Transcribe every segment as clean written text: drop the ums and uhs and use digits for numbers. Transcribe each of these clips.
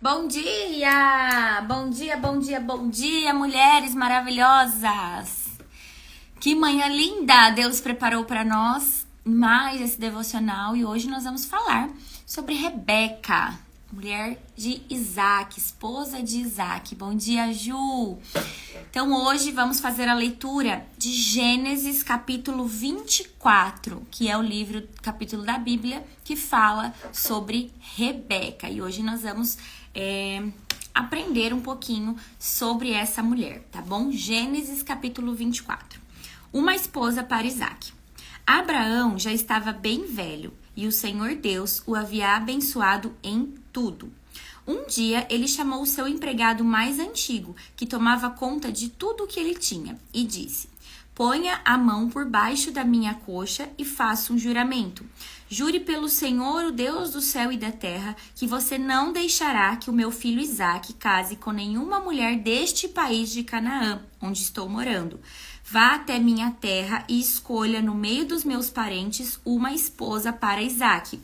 Bom dia! Bom dia, bom dia, bom dia, mulheres maravilhosas! Que manhã linda Deus preparou para nós mais esse devocional e hoje nós vamos falar sobre Rebeca, mulher de Isaac, esposa de Isaac. Bom dia, Ju! Então hoje vamos fazer a leitura de Gênesis capítulo 24, que é o capítulo da Bíblia que fala sobre Rebeca. E hoje nós vamos aprender um pouquinho sobre essa mulher, tá bom? Gênesis capítulo 24. Uma esposa para Isaac. Abraão já estava bem velho e o Senhor Deus o havia abençoado em tudo. Um dia, ele chamou o seu empregado mais antigo, que tomava conta de tudo o que ele tinha, e disse: ponha a mão por baixo da minha coxa e faça um juramento. Jure pelo Senhor, o Deus do céu e da terra, que você não deixará que o meu filho Isaque case com nenhuma mulher deste país de Canaã, onde estou morando. Vá até minha terra e escolha no meio dos meus parentes uma esposa para Isaque.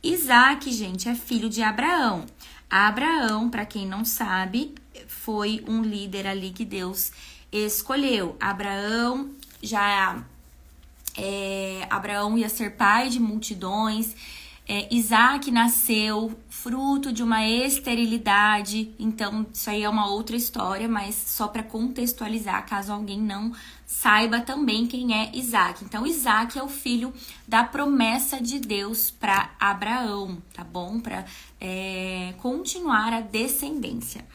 Isaque, gente, é filho de Abraão. Abraão, para quem não sabe, foi um líder ali que Deus escolheu. Abraão ia ser pai de multidões. Isaac nasceu fruto de uma esterilidade. Então, isso aí é uma outra história, mas só para contextualizar, caso alguém não saiba também quem é Isaac. Então, Isaac é o filho da promessa de Deus para Abraão, tá bom? Para continuar a descendência.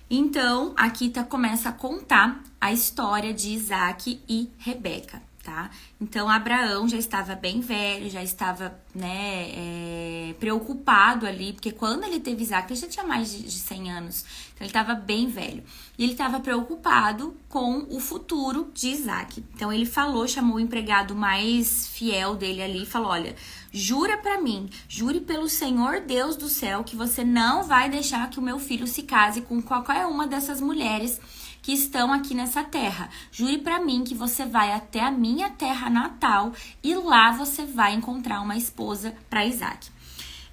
Então, aqui começa a contar a história de Isaac e Rebeca, tá? Então, Abraão já estava bem velho, já estava, preocupado ali, porque quando ele teve Isaac, ele já tinha mais de 100 anos, então ele estava bem velho. E ele estava preocupado com o futuro de Isaac. Então, ele chamou o empregado mais fiel dele ali e falou: olha, jura pra mim, jure pelo Senhor Deus do céu que você não vai deixar que o meu filho se case com qualquer uma dessas mulheres que estão aqui nessa terra. Jure pra mim que você vai até a minha terra natal e lá você vai encontrar uma esposa para Isaac.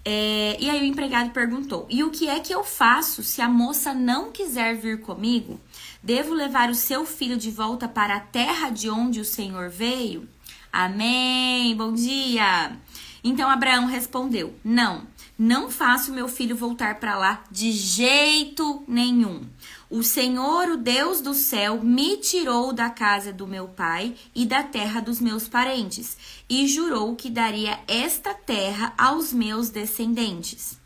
E aí o empregado perguntou: e o que é que eu faço se a moça não quiser vir comigo? Devo levar o seu filho de volta para a terra de onde o Senhor veio? Amém, bom dia! Então Abraão respondeu: não faço meu filho voltar para lá de jeito nenhum. O Senhor, o Deus do céu, me tirou da casa do meu pai e da terra dos meus parentes, e jurou que daria esta terra aos meus descendentes.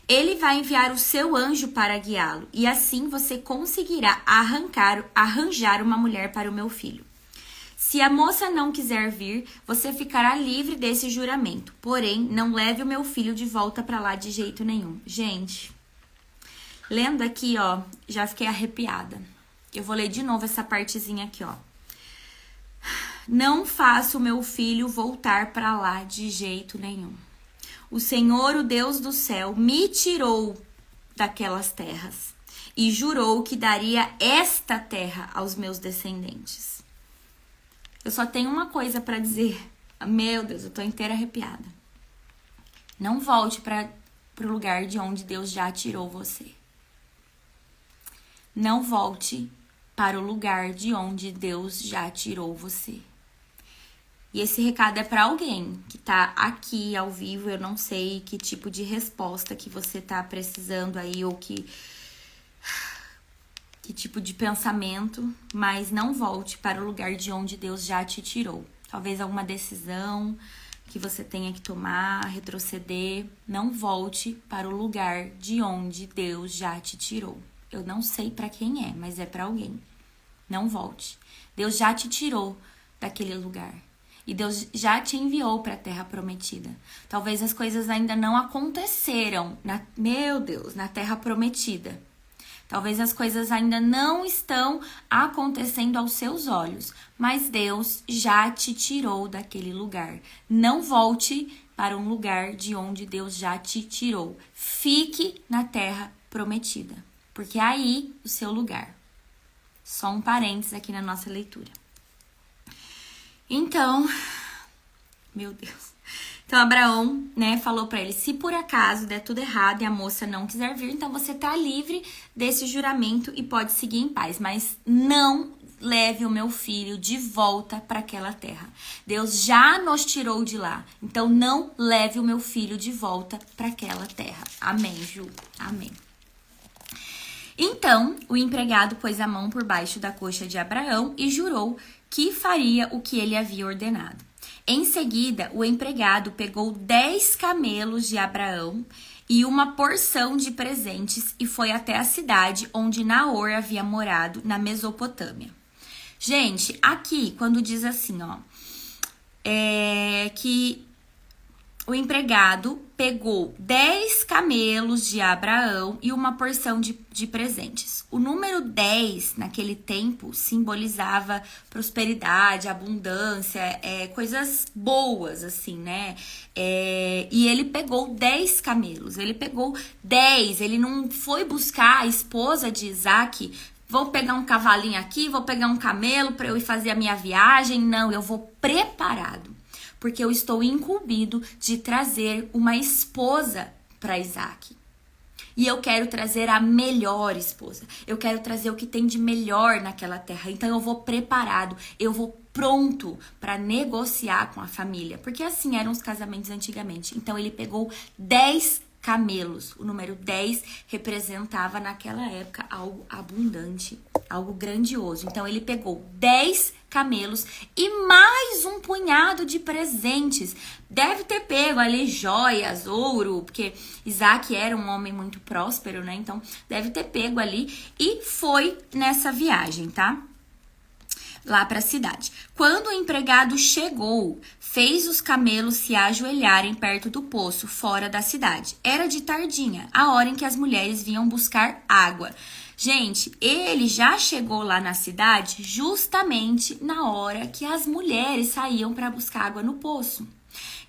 Ele vai enviar o seu anjo para guiá-lo, e assim você conseguirá arranjar uma mulher para o meu filho. Se a moça não quiser vir, você ficará livre desse juramento. Porém, não leve o meu filho de volta para lá de jeito nenhum. Gente, lendo aqui, ó, já fiquei arrepiada. Eu vou ler de novo essa partezinha aqui, ó. Não faça o meu filho voltar para lá de jeito nenhum. O Senhor, o Deus do céu, me tirou daquelas terras e jurou que daria esta terra aos meus descendentes. Eu só tenho uma coisa para dizer. Meu Deus, eu tô inteira arrepiada. Não volte para o lugar de onde Deus já tirou você. Não volte para o lugar de onde Deus já tirou você. E esse recado é para alguém que tá aqui ao vivo. Eu não sei que tipo de resposta que você tá precisando aí ou que tipo de pensamento, mas não volte para o lugar de onde Deus já te tirou. Talvez alguma decisão que você tenha que tomar, retroceder. Não volte para o lugar de onde Deus já te tirou. Eu não sei para quem é, mas é para alguém. Não volte. Deus já te tirou daquele lugar. E Deus já te enviou para a terra prometida. Talvez as coisas ainda não aconteceram, na terra prometida. Talvez as coisas ainda não estão acontecendo aos seus olhos, mas Deus já te tirou daquele lugar. Não volte para um lugar de onde Deus já te tirou. Fique na terra prometida, porque é aí o seu lugar. Só um parênteses aqui na nossa leitura. Então, meu Deus, Então, Abraão, né, falou pra ele, se por acaso der tudo errado e a moça não quiser vir, então você tá livre desse juramento e pode seguir em paz, mas não leve o meu filho de volta para aquela terra. Deus já nos tirou de lá, então não leve o meu filho de volta para aquela terra. Amém, Ju? Amém. Então, o empregado pôs a mão por baixo da coxa de Abraão e jurou que faria o que ele havia ordenado. Em seguida, o empregado pegou 10 camelos de Abraão e uma porção de presentes e foi até a cidade onde Naor havia morado, na Mesopotâmia. Gente, aqui, quando diz assim, ó, que o empregado pegou 10 camelos de Abraão e uma porção de presentes. O número 10, naquele tempo, simbolizava prosperidade, abundância, coisas boas, assim, né? E ele pegou 10 camelos, ele pegou 10, ele não foi buscar a esposa de Isaac. Vou pegar um cavalinho aqui, vou pegar um camelo para eu ir fazer a minha viagem. Não, eu vou preparado. Porque eu estou incumbido de trazer uma esposa para Isaac. E eu quero trazer a melhor esposa. Eu quero trazer o que tem de melhor naquela terra. Então eu vou preparado, eu vou pronto para negociar com a família. Porque assim eram os casamentos antigamente. Então ele pegou 10 camelos. O número 10 representava naquela época algo abundante, algo grandioso. Então ele pegou 10 camelos e mais um punhado de presentes. Deve ter pego ali joias, ouro, porque Isaac era um homem muito próspero, né? Então deve ter pego ali e foi nessa viagem, tá? Lá para a cidade. Quando o empregado chegou, fez os camelos se ajoelharem perto do poço, fora da cidade. Era de tardinha, a hora em que as mulheres vinham buscar água. Gente, ele já chegou lá na cidade justamente na hora que as mulheres saíam para buscar água no poço.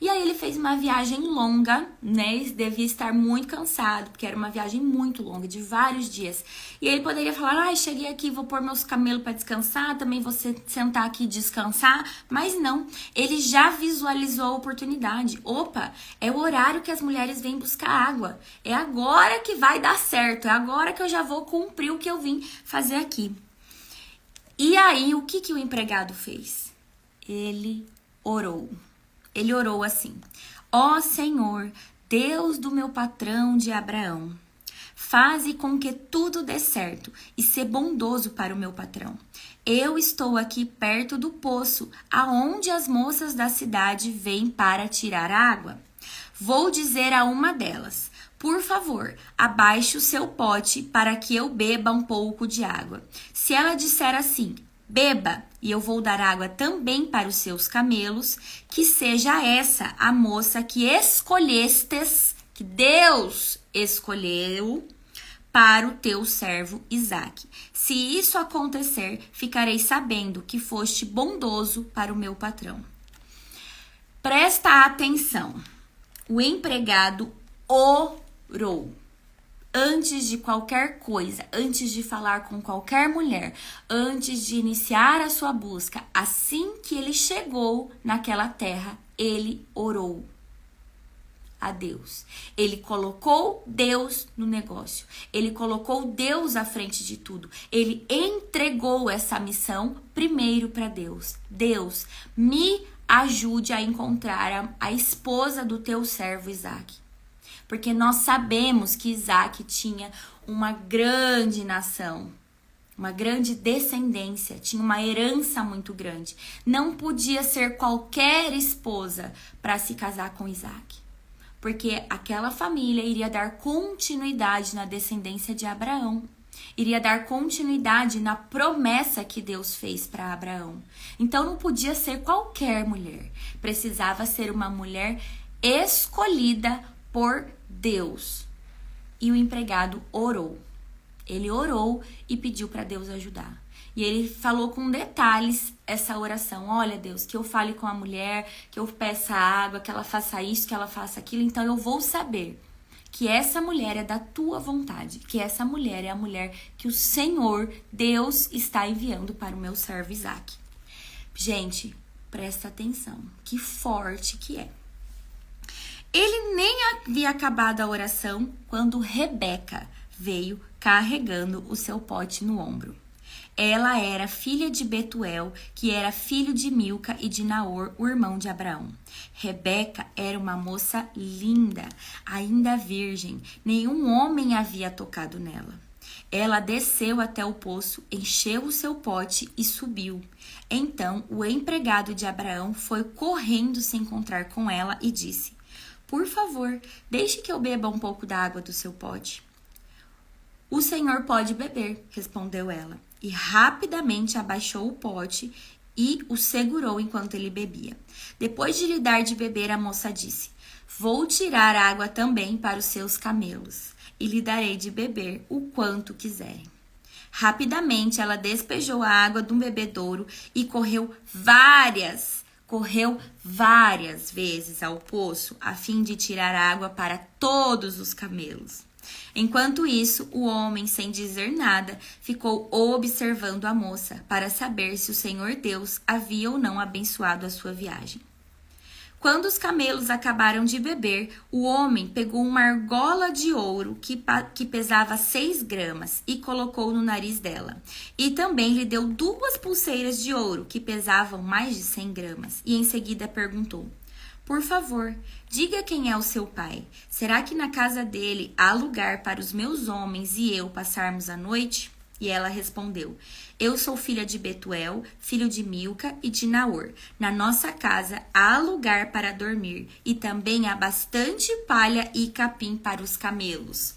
E aí ele fez uma viagem longa, né? Ele devia estar muito cansado, porque era uma viagem muito longa, de vários dias. E ele poderia falar, cheguei aqui, vou pôr meus camelos para descansar, também vou sentar aqui e descansar. Mas não, ele já visualizou a oportunidade. Opa, é o horário que as mulheres vêm buscar água. É agora que vai dar certo, é agora que eu já vou cumprir o que eu vim fazer aqui. E aí, o que o empregado fez? Ele orou. Ele orou assim: ó Senhor, Deus do meu patrão de Abraão, faze com que tudo dê certo e ser bondoso para o meu patrão. Eu estou aqui perto do poço, aonde as moças da cidade vêm para tirar água. Vou dizer a uma delas: por favor, abaixe o seu pote para que eu beba um pouco de água. Se ela disser assim: beba, e eu vou dar água também para os seus camelos, que seja essa a moça que escolhestes, que Deus escolheu para o teu servo Isaque. Se isso acontecer, ficarei sabendo que foste bondoso para o meu patrão. Presta atenção. O empregado orou. Antes de qualquer coisa, antes de falar com qualquer mulher, antes de iniciar a sua busca, assim que ele chegou naquela terra, ele orou a Deus. Ele colocou Deus no negócio. Ele colocou Deus à frente de tudo. Ele entregou essa missão primeiro para Deus. Deus, me ajude a encontrar a esposa do teu servo Isaque. Porque nós sabemos que Isaac tinha uma grande nação, uma grande descendência, tinha uma herança muito grande. Não podia ser qualquer esposa para se casar com Isaac. Porque aquela família iria dar continuidade na descendência de Abraão. Iria dar continuidade na promessa que Deus fez para Abraão. Então não podia ser qualquer mulher. Precisava ser uma mulher escolhida por Deus. E o empregado orou. Ele orou e pediu para Deus ajudar. E ele falou com detalhes essa oração. Olha, Deus, que eu fale com a mulher, que eu peça água, que ela faça isso, que ela faça aquilo. Então eu vou saber que essa mulher é da tua vontade. Que essa mulher é a mulher que o Senhor, Deus, está enviando para o meu servo Isaque. Gente, presta atenção. Que forte que é. Ele nem havia acabado a oração quando Rebeca veio carregando o seu pote no ombro. Ela era filha de Betuel, que era filho de Milca e de Naor, o irmão de Abraão. Rebeca era uma moça linda, ainda virgem, nenhum homem havia tocado nela. Ela desceu até o poço, encheu o seu pote e subiu. Então o empregado de Abraão foi correndo se encontrar com ela e disse: "Por favor, deixe que eu beba um pouco da água do seu pote." "O senhor pode beber", respondeu ela, e rapidamente abaixou o pote e o segurou enquanto ele bebia. Depois de lhe dar de beber, a moça disse: "Vou tirar água também para os seus camelos, e lhe darei de beber o quanto quiserem." Rapidamente ela despejou a água do bebedouro e correu várias vezes ao poço a fim de tirar água para todos os camelos. Enquanto isso, o homem, sem dizer nada, ficou observando a moça para saber se o Senhor Deus havia ou não abençoado a sua viagem. Quando os camelos acabaram de beber, o homem pegou uma argola de ouro que pesava 6 gramas e colocou no nariz dela. E também lhe deu 2 pulseiras de ouro que pesavam mais de 100 gramas. E em seguida perguntou: "Por favor, diga quem é o seu pai. Será que na casa dele há lugar para os meus homens e eu passarmos a noite?" E ela respondeu: "Eu sou filha de Betuel, filho de Milca e de Naor. Na nossa casa há lugar para dormir e também há bastante palha e capim para os camelos."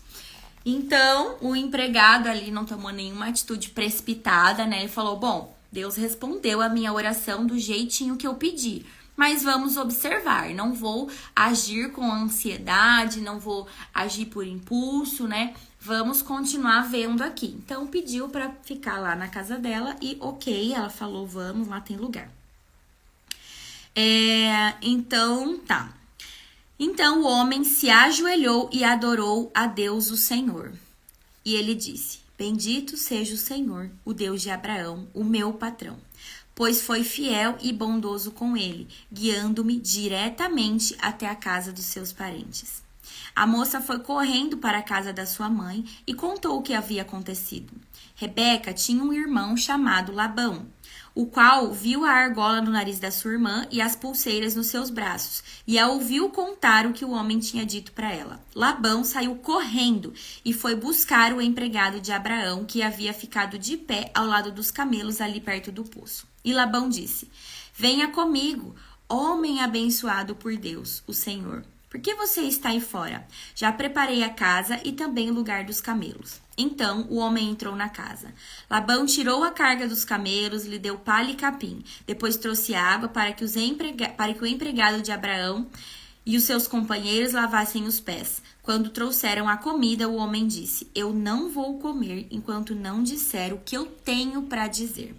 Então, o empregado ali não tomou nenhuma atitude precipitada, né? Ele falou: "Bom, Deus respondeu a minha oração do jeitinho que eu pedi. Mas vamos observar, não vou agir com ansiedade, não vou agir por impulso, né? Vamos continuar vendo aqui." Então, pediu para ficar lá na casa dela e ok, ela falou: "Vamos, lá tem lugar." Então, tá. Então, o homem se ajoelhou e adorou a Deus, o Senhor. E ele disse: "Bendito seja o Senhor, o Deus de Abraão, o meu patrão, pois foi fiel e bondoso com ele, guiando-me diretamente até a casa dos seus parentes." A moça foi correndo para a casa da sua mãe e contou o que havia acontecido. Rebeca tinha um irmão chamado Labão, o qual viu a argola no nariz da sua irmã e as pulseiras nos seus braços, e a ouviu contar o que o homem tinha dito para ela. Labão saiu correndo e foi buscar o empregado de Abraão, que havia ficado de pé ao lado dos camelos ali perto do poço. E Labão disse: "Venha comigo, homem abençoado por Deus, o Senhor. Por que você está aí fora? Já preparei a casa e também o lugar dos camelos." Então o homem entrou na casa. Labão tirou a carga dos camelos, lhe deu palha e capim. Depois trouxe água para que o empregado de Abraão e os seus companheiros lavassem os pés. Quando trouxeram a comida, o homem disse: "Eu não vou comer enquanto não disser o que eu tenho para dizer."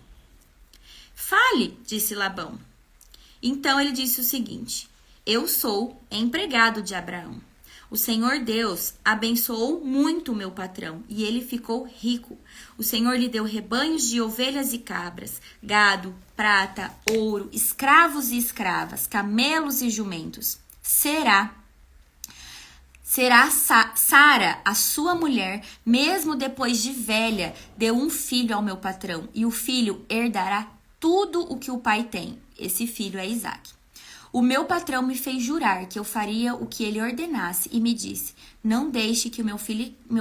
"Fale", disse Labão. Então ele disse o seguinte: "Eu sou empregado de Abraão. O Senhor Deus abençoou muito o meu patrão e ele ficou rico. O Senhor lhe deu rebanhos de ovelhas e cabras, gado, prata, ouro, escravos e escravas, camelos e jumentos. Será Sara, a sua mulher, mesmo depois de velha, deu um filho ao meu patrão, e o filho herdará tudo o que o pai tem." Esse filho é Isaque. "O meu patrão me fez jurar que eu faria o que ele ordenasse e me disse: não deixe que o meu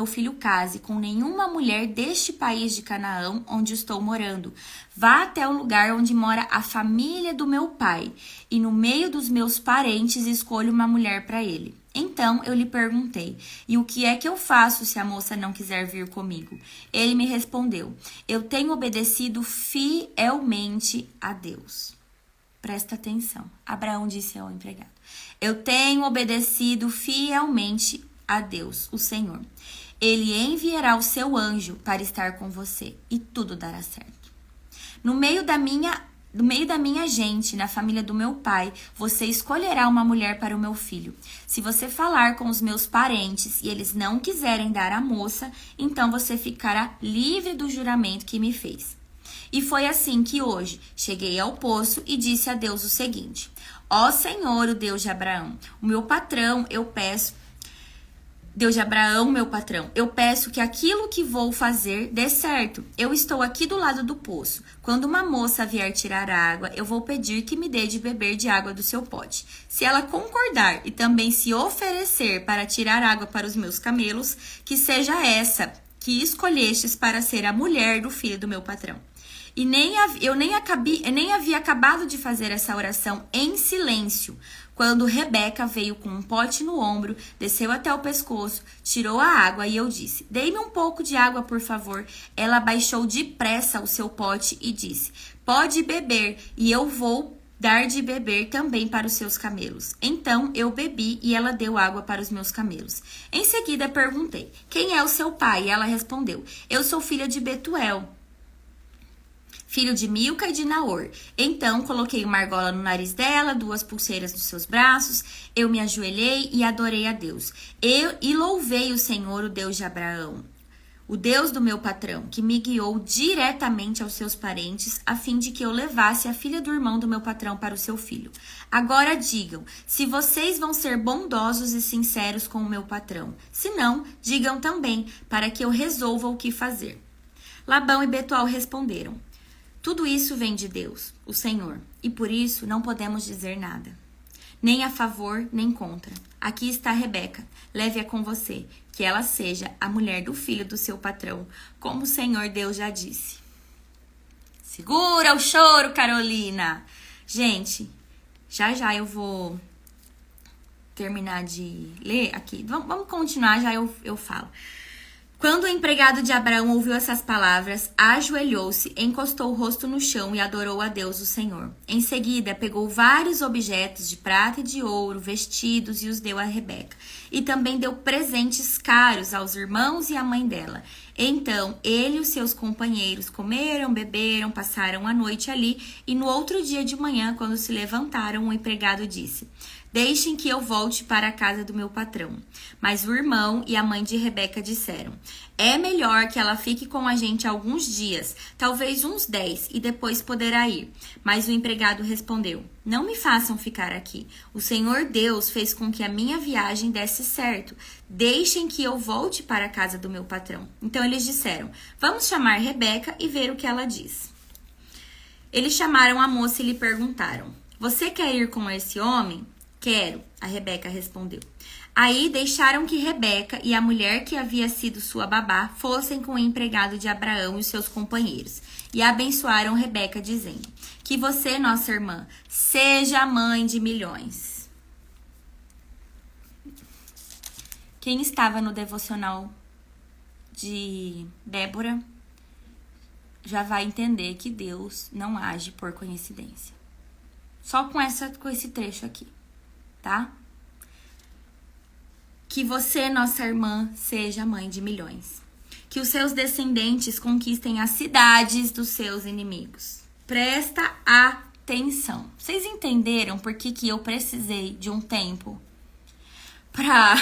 filho case com nenhuma mulher deste país de Canaã onde estou morando. Vá até o lugar onde mora a família do meu pai e no meio dos meus parentes escolha uma mulher para ele." Então eu lhe perguntei: "E o que é que eu faço se a moça não quiser vir comigo?" Ele me respondeu: "Eu tenho obedecido fielmente a Deus." Presta atenção. Abraão disse ao empregado: "Eu tenho obedecido fielmente a Deus, o Senhor. Ele enviará o seu anjo para estar com você e tudo dará certo. No meio da minha gente, na família do meu pai, você escolherá uma mulher para o meu filho. Se você falar com os meus parentes e eles não quiserem dar a moça, então você ficará livre do juramento que me fez." E foi assim que hoje cheguei ao poço e disse a Deus o seguinte: Ó Senhor, o Deus de Abraão, o meu patrão, eu peço Deus de Abraão, meu patrão, eu peço que aquilo que vou fazer dê certo. Eu estou aqui do lado do poço. Quando uma moça vier tirar água, eu vou pedir que me dê de beber de água do seu pote. Se ela concordar e também se oferecer para tirar água para os meus camelos, que seja essa que escolhestes para ser a mulher do filho do meu patrão. E eu nem havia acabado de fazer essa oração em silêncio, quando Rebeca veio com um pote no ombro, desceu até o pescoço, tirou a água e eu disse: Dê-me um pouco de água, por favor. Ela baixou depressa o seu pote e disse: Pode beber, e eu vou dar de beber também para os seus camelos. Então eu bebi e ela deu água para os meus camelos. Em seguida perguntei: Quem é o seu pai? E ela respondeu: Eu sou filha de Betuel, filho de Milca e de Naor. Então, coloquei uma argola no nariz dela, 2 pulseiras nos seus braços. Eu me ajoelhei e adorei a Deus. E louvei o Senhor, o Deus de Abraão, o Deus do meu patrão, que me guiou diretamente aos seus parentes, a fim de que eu levasse a filha do irmão do meu patrão para o seu filho. Agora digam, se vocês vão ser bondosos e sinceros com o meu patrão. Se não, digam também, para que eu resolva o que fazer. Labão e Betuel responderam: Tudo isso vem de Deus, o Senhor, e por isso não podemos dizer nada, nem a favor, nem contra. Aqui está Rebeca, leve-a com você, que ela seja a mulher do filho do seu patrão, como o Senhor Deus já disse. Segura o choro, Carolina! Gente, já eu vou terminar de ler aqui. Vamos continuar, já eu falo. Quando o empregado de Abraão ouviu essas palavras, ajoelhou-se, encostou o rosto no chão e adorou a Deus, o Senhor. Em seguida, pegou vários objetos de prata e de ouro, vestidos, e os deu a Rebeca. E também deu presentes caros aos irmãos e à mãe dela. Então, ele e os seus companheiros comeram, beberam, passaram a noite ali, e no outro dia de manhã, quando se levantaram, o empregado disse: Deixem que eu volte para a casa do meu patrão. Mas o irmão e a mãe de Rebeca disseram: É melhor que ela fique com a gente alguns dias, talvez uns 10, e depois poderá ir. Mas o empregado respondeu: Não me façam ficar aqui. O Senhor Deus fez com que a minha viagem desse certo. Deixem que eu volte para a casa do meu patrão. Então eles disseram: Vamos chamar Rebeca e ver o que ela diz. Eles chamaram a moça e lhe perguntaram: Você quer ir com esse homem? Quero, a Rebeca respondeu. Aí deixaram que Rebeca e a mulher que havia sido sua babá fossem com o empregado de Abraão e os seus companheiros. E abençoaram Rebeca, dizendo: Que você, nossa irmã, seja mãe de milhões. Quem estava no devocional de Débora já vai entender que Deus não age por coincidência. Só com esse trecho aqui. Tá? Que você, nossa irmã, seja mãe de milhões. Que os seus descendentes conquistem as cidades dos seus inimigos. Presta atenção. Vocês entenderam por que eu precisei de um tempo pra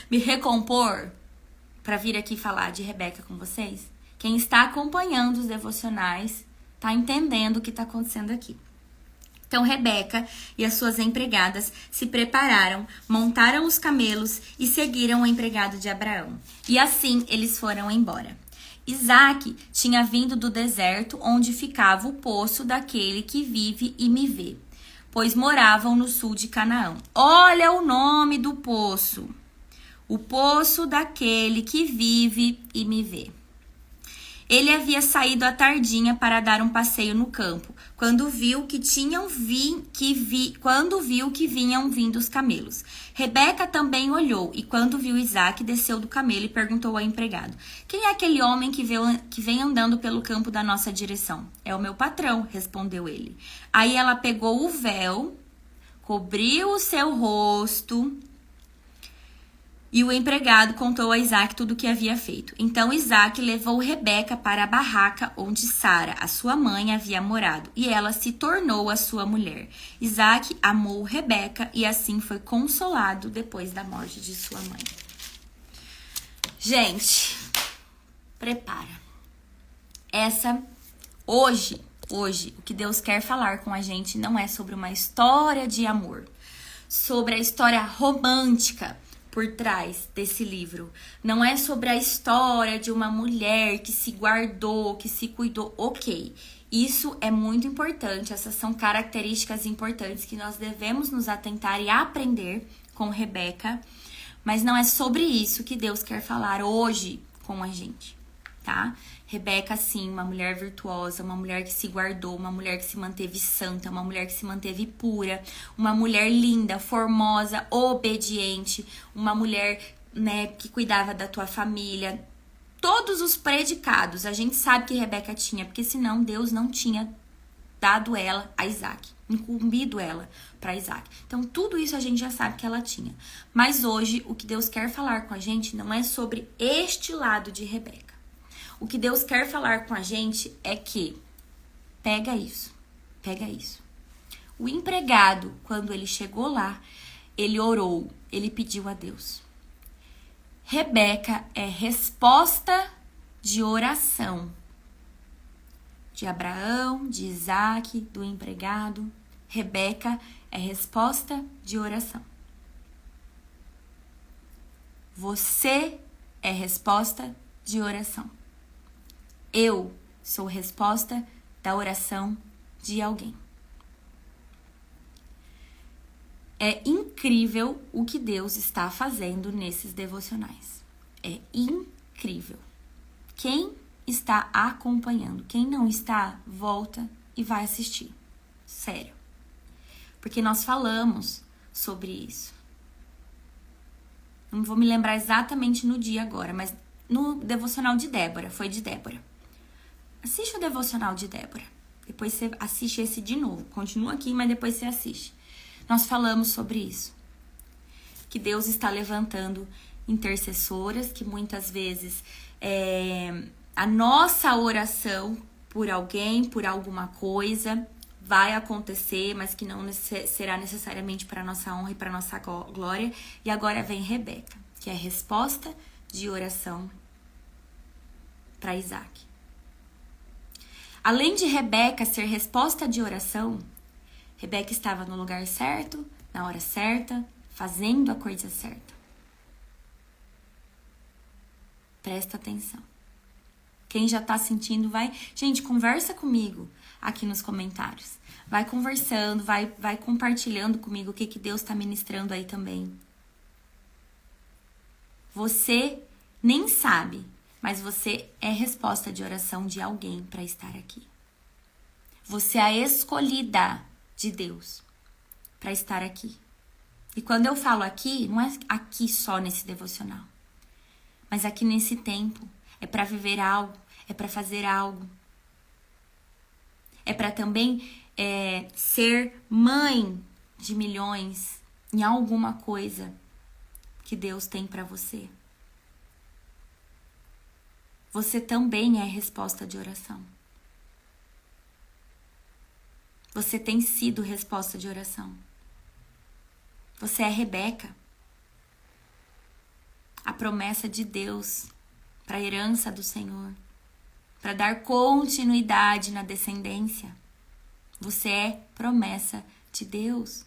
me recompor, pra vir aqui falar de Rebeca com vocês? Quem está acompanhando os devocionais tá entendendo o que tá acontecendo aqui. Então, Rebeca e as suas empregadas se prepararam, montaram os camelos e seguiram o empregado de Abraão. E assim eles foram embora. Isaque tinha vindo do deserto onde ficava o poço daquele que vive e me vê, pois moravam no sul de Canaã. Olha o nome do poço. O poço daquele que vive e me vê. Ele havia saído à tardinha para dar um passeio no campo, quando viu que vinham vindo os camelos. Rebeca também olhou, e quando viu Isaque, desceu do camelo e perguntou ao empregado: Quem é aquele homem que vem andando pelo campo da nossa direção? É o meu patrão, respondeu ele. Aí ela pegou o véu, cobriu o seu rosto, e o empregado contou a Isaque tudo o que havia feito. Então Isaque levou Rebeca para a barraca onde Sara, a sua mãe, havia morado, e ela se tornou a sua mulher. Isaque amou Rebeca e assim foi consolado depois da morte de sua mãe. Gente, prepara. Essa Hoje, o que Deus quer falar com a gente não é sobre uma história de amor, sobre a história romântica por trás desse livro. Não é sobre a história de uma mulher que se guardou, que se cuidou. Ok, isso é muito importante. Essas são características importantes que nós devemos nos atentar e aprender com Rebeca. Mas não é sobre isso que Deus quer falar hoje com a gente, tá? Rebeca, sim, uma mulher virtuosa, uma mulher que se guardou, uma mulher que se manteve santa, uma mulher que se manteve pura, uma mulher linda, formosa, obediente, uma mulher, né, que cuidava da tua família. Todos os predicados a gente sabe que Rebeca tinha, porque senão Deus não tinha dado ela a Isaac, incumbido ela para Isaac. Então, tudo isso a gente já sabe que ela tinha. Mas hoje, o que Deus quer falar com a gente não é sobre este lado de Rebeca. O que Deus quer falar com a gente é que, pega isso. O empregado, quando ele chegou lá, ele orou, ele pediu a Deus. Rebeca é resposta de oração. De Abraão, de Isaac, do empregado. Rebeca é resposta de oração. Você é resposta de oração. Eu sou resposta da oração de alguém. É incrível o que Deus está fazendo nesses devocionais. É incrível. Quem está acompanhando, quem não está, volta e vai assistir. Sério. Porque nós falamos sobre isso. Não vou me lembrar exatamente no dia agora, mas no devocional de Débora, foi de Débora. Assiste o devocional de Débora. Depois você assiste esse de novo. Continua aqui, mas depois você assiste. Nós falamos sobre isso. Que Deus está levantando intercessoras, que muitas vezes a nossa oração por alguém, por alguma coisa, vai acontecer, mas que não será necessariamente para nossa honra e para nossa glória. E agora vem Rebeca, que é resposta de oração para Isaac. Além de Rebeca ser resposta de oração, Rebeca estava no lugar certo, na hora certa, fazendo a coisa certa. Presta atenção. Quem já tá sentindo, vai... Gente, conversa comigo aqui nos comentários. Vai conversando, vai compartilhando comigo o que Deus tá ministrando aí também. Você nem sabe, mas você é resposta de oração de alguém para estar aqui. Você é a escolhida de Deus para estar aqui. E quando eu falo aqui, não é aqui só nesse devocional, mas aqui nesse tempo. É para viver algo, é para fazer algo. É para também ser mãe de milhões em alguma coisa que Deus tem para você. Você também é resposta de oração. Você tem sido resposta de oração. Você é Rebeca. A promessa de Deus para a herança do Senhor, para dar continuidade na descendência. Você é promessa de Deus.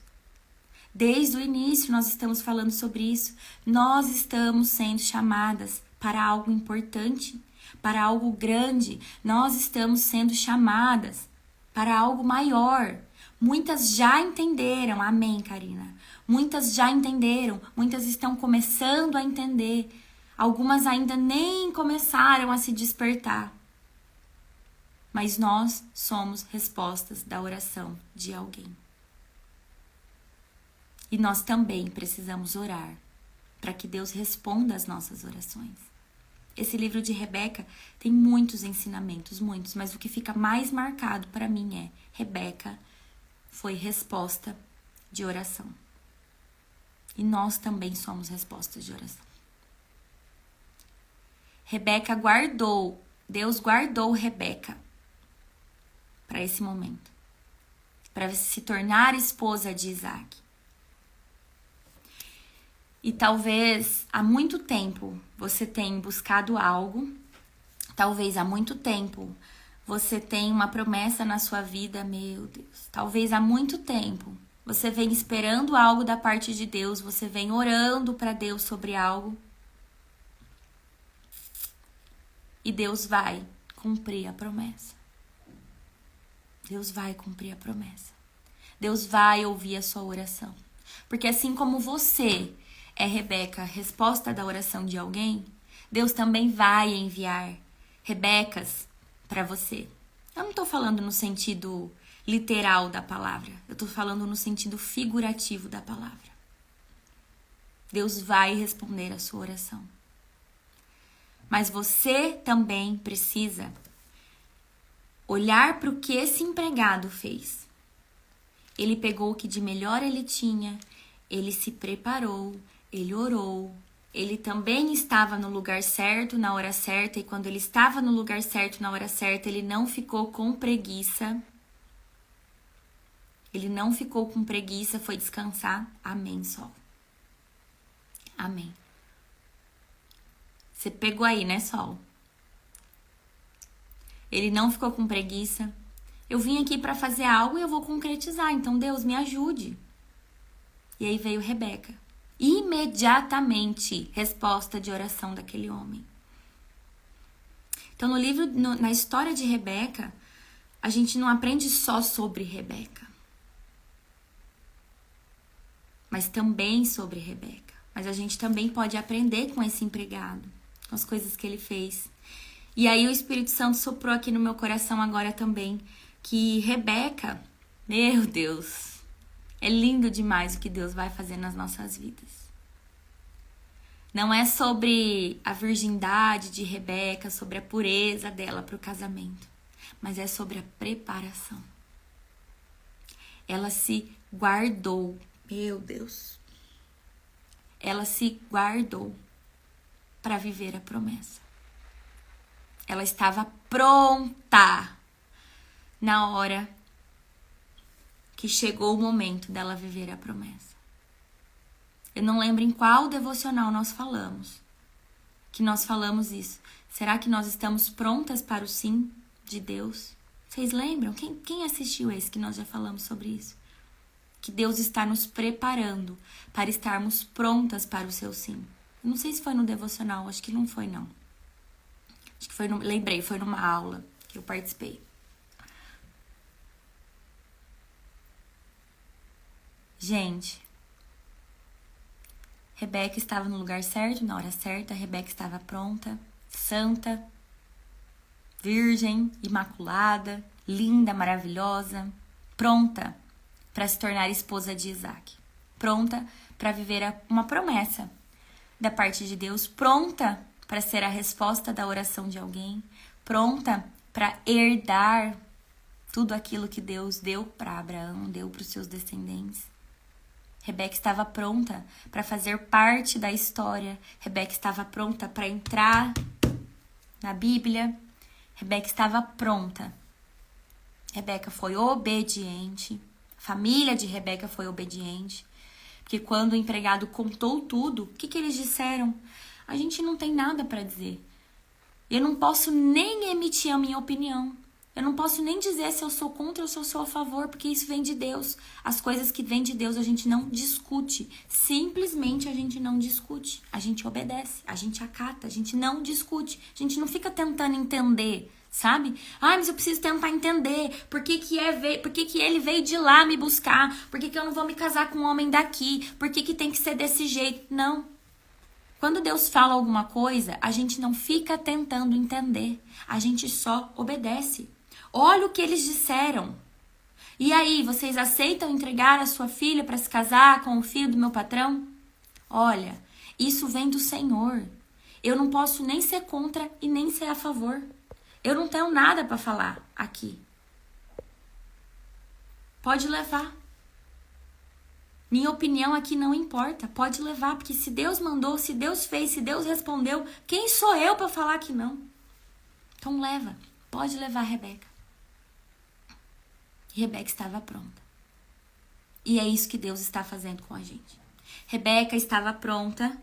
Desde o início nós estamos falando sobre isso. Nós estamos sendo chamadas para algo importante, para algo grande. Nós estamos sendo chamadas para algo maior. Muitas já entenderam, amém, Karina? Muitas já entenderam, muitas estão começando a entender. Algumas ainda nem começaram a se despertar. Mas nós somos respostas da oração de alguém. E nós também precisamos orar para que Deus responda às nossas orações. Esse livro de Rebeca tem muitos ensinamentos, muitos, mas o que fica mais marcado para mim é: Rebeca foi resposta de oração. E nós também somos respostas de oração. Rebeca guardou, Deus guardou Rebeca para esse momento, para se tornar esposa de Isaac. E talvez há muito tempo você tenha buscado algo, talvez há muito tempo você tem uma promessa na sua vida, meu Deus, talvez há muito tempo. Você vem esperando algo da parte de Deus, você vem orando para Deus sobre algo. E Deus vai cumprir a promessa. Deus vai cumprir a promessa. Deus vai ouvir a sua oração. Porque assim como você é, Rebeca, resposta da oração de alguém, Deus também vai enviar Rebecas para você. Eu não estou falando no sentido literal da palavra. Eu estou falando no sentido figurativo da palavra. Deus vai responder a sua oração. Mas você também precisa olhar para o que esse empregado fez. Ele pegou o que de melhor ele tinha, ele se preparou, ele orou. Ele também estava no lugar certo, na hora certa, e quando ele estava no lugar certo, na hora certa, ele não ficou com preguiça. Ele não ficou com preguiça, foi descansar. Amém, Sol. Amém. Você pegou aí, né, Sol? Ele não ficou com preguiça. Eu vim aqui para fazer algo e eu vou concretizar. Então, Deus, me ajude. E aí veio Rebeca. Imediatamente, resposta de oração daquele homem. Então, no livro, na história de Rebeca, a gente não aprende só sobre Rebeca, mas também sobre Rebeca. Mas a gente também pode aprender com esse empregado, com as coisas que ele fez. E aí o Espírito Santo soprou aqui no meu coração agora também, que Rebeca, meu Deus, é lindo demais o que Deus vai fazer nas nossas vidas. Não é sobre a virgindade de Rebeca, sobre a pureza dela para o casamento, mas é sobre a preparação. Ela se guardou, meu Deus. Ela se guardou para viver a promessa. Ela estava pronta na hora que chegou o momento dela viver a promessa. Eu não lembro em qual devocional nós falamos isso. Será que nós estamos prontas para o sim de Deus? Vocês lembram? Quem assistiu esse que nós já falamos sobre isso? Que Deus está nos preparando para estarmos prontas para o seu sim. Eu não sei se foi no devocional, acho que não foi não. Acho que foi foi numa aula que eu participei. Gente, Rebeca estava no lugar certo, na hora certa. Rebeca estava pronta, santa, virgem, imaculada, linda, maravilhosa, pronta para se tornar esposa de Isaac. Pronta para viver uma promessa da parte de Deus. Pronta para ser a resposta da oração de alguém. Pronta para herdar tudo aquilo que Deus deu para Abraão, deu para os seus descendentes. Rebeca estava pronta para fazer parte da história. Rebeca estava pronta para entrar na Bíblia. Rebeca estava pronta. Rebeca foi obediente. A família de Rebeca foi obediente. Porque quando o empregado contou tudo, o que eles disseram? A gente não tem nada para dizer. Eu não posso nem emitir a minha opinião. Eu não posso nem dizer se eu sou contra ou se eu sou a favor, porque isso vem de Deus. As coisas que vêm de Deus a gente não discute. Simplesmente a gente não discute. A gente obedece, a gente acata, a gente não discute. A gente não fica tentando entender, sabe? Mas eu preciso tentar entender por que ele veio de lá me buscar, por que eu não vou me casar com um homem daqui, por que tem que ser desse jeito. Não. Quando Deus fala alguma coisa, a gente não fica tentando entender. A gente só obedece. Olha o que eles disseram. E aí, vocês aceitam entregar a sua filha para se casar com o filho do meu patrão? Olha, isso vem do Senhor. Eu não posso nem ser contra e nem ser a favor. Eu não tenho nada para falar aqui. Pode levar. Minha opinião aqui não importa. Pode levar, porque se Deus mandou, se Deus fez, se Deus respondeu, quem sou eu para falar que não? Então leva. Pode levar, Rebeca. Rebeca estava pronta. E é isso que Deus está fazendo com a gente. Rebeca estava pronta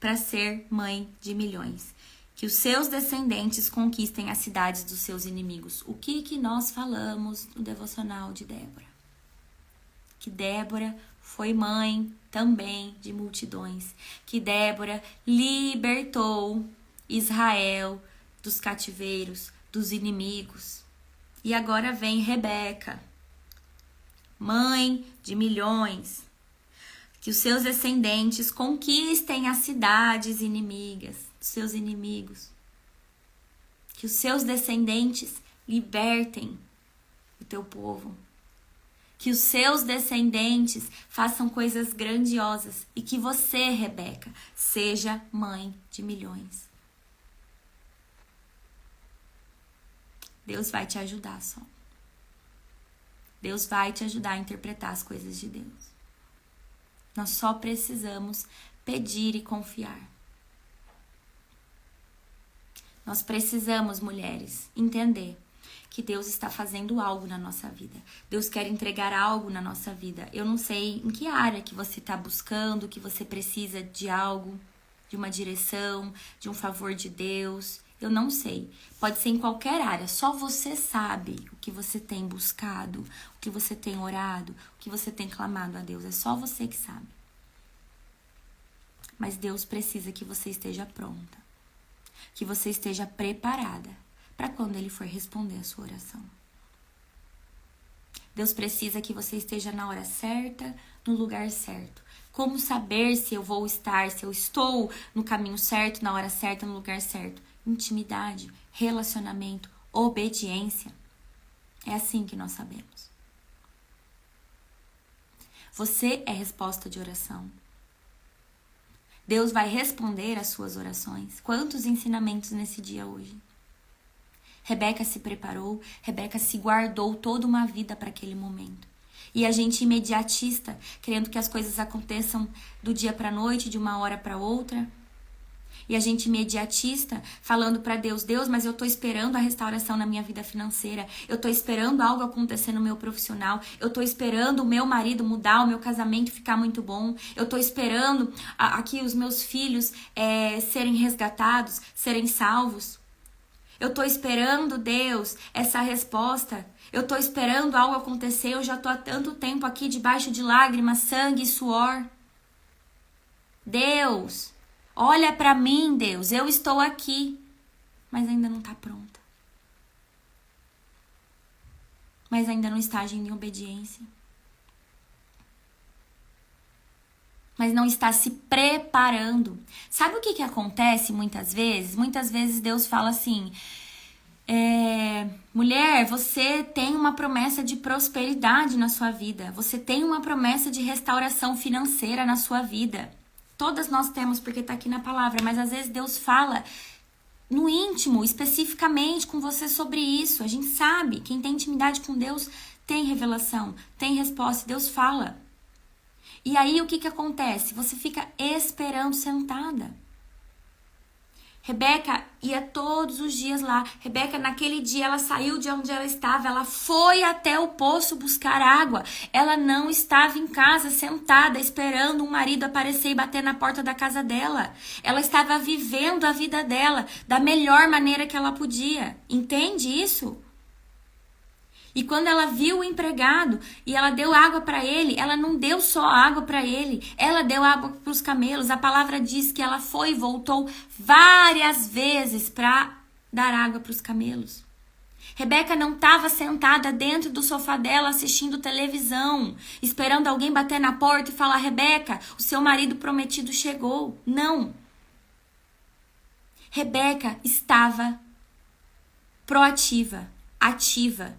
para ser mãe de milhões. Que os seus descendentes conquistem as cidades dos seus inimigos. O que nós falamos no devocional de Débora? Que Débora foi mãe também de multidões. Que Débora libertou Israel dos cativeiros, dos inimigos. E agora vem Rebeca, mãe de milhões. Que os seus descendentes conquistem as cidades inimigas, dos seus inimigos. Que os seus descendentes libertem o teu povo. Que os seus descendentes façam coisas grandiosas. E que você, Rebeca, seja mãe de milhões. Deus vai te ajudar só. Deus vai te ajudar a interpretar as coisas de Deus. Nós só precisamos pedir e confiar. Nós precisamos, mulheres, entender que Deus está fazendo algo na nossa vida. Deus quer entregar algo na nossa vida. Eu não sei em que área que você está buscando, que você precisa de algo, de uma direção, de um favor de Deus. Eu não sei. Pode ser em qualquer área. Só você sabe o que você tem buscado, o que você tem orado, o que você tem clamado a Deus. É só você que sabe. Mas Deus precisa que você esteja pronta. Que você esteja preparada para quando Ele for responder a sua oração. Deus precisa que você esteja na hora certa, no lugar certo. Como saber se eu vou estar, se eu estou no caminho certo, na hora certa, no lugar certo? Intimidade, relacionamento, obediência. É assim que nós sabemos. Você é resposta de oração. Deus vai responder às suas orações. Quantos ensinamentos nesse dia hoje? Rebeca se preparou, Rebeca se guardou toda uma vida para aquele momento. E a gente imediatista, querendo que as coisas aconteçam do dia para a noite, de uma hora para outra. E a gente imediatista, falando para Deus, Deus, mas eu tô esperando a restauração na minha vida financeira, eu tô esperando algo acontecer no meu profissional, eu tô esperando o meu marido mudar, o meu casamento ficar muito bom, eu tô esperando aqui os meus filhos serem resgatados, serem salvos. Eu tô esperando, Deus, essa resposta. Eu tô esperando algo acontecer, eu já tô há tanto tempo aqui debaixo de lágrimas, sangue e suor. Deus, olha para mim, Deus, eu estou aqui, mas ainda não tá pronta. Mas ainda não está agindo em obediência. Mas não está se preparando. Sabe o que acontece muitas vezes? Muitas vezes Deus fala assim, mulher, você tem uma promessa de prosperidade na sua vida. Você tem uma promessa de restauração financeira na sua vida. Todas nós temos, porque está aqui na palavra, mas às vezes Deus fala no íntimo, especificamente com você sobre isso. A gente sabe, quem tem intimidade com Deus tem revelação, tem resposta, Deus fala. E aí o que acontece? Você fica esperando sentada. Rebeca ia todos os dias lá. Rebeca, naquele dia, ela saiu de onde ela estava. Ela foi até o poço buscar água. Ela não estava em casa, sentada, esperando um marido aparecer e bater na porta da casa dela. Ela estava vivendo a vida dela da melhor maneira que ela podia. Entende isso? E quando ela viu o empregado e ela deu água para ele, ela não deu só água para ele, ela deu água para os camelos. A palavra diz que ela foi e voltou várias vezes para dar água para os camelos. Rebeca não estava sentada dentro do sofá dela assistindo televisão, esperando alguém bater na porta e falar, Rebeca, o seu marido prometido chegou. Não. Rebeca estava proativa, ativa,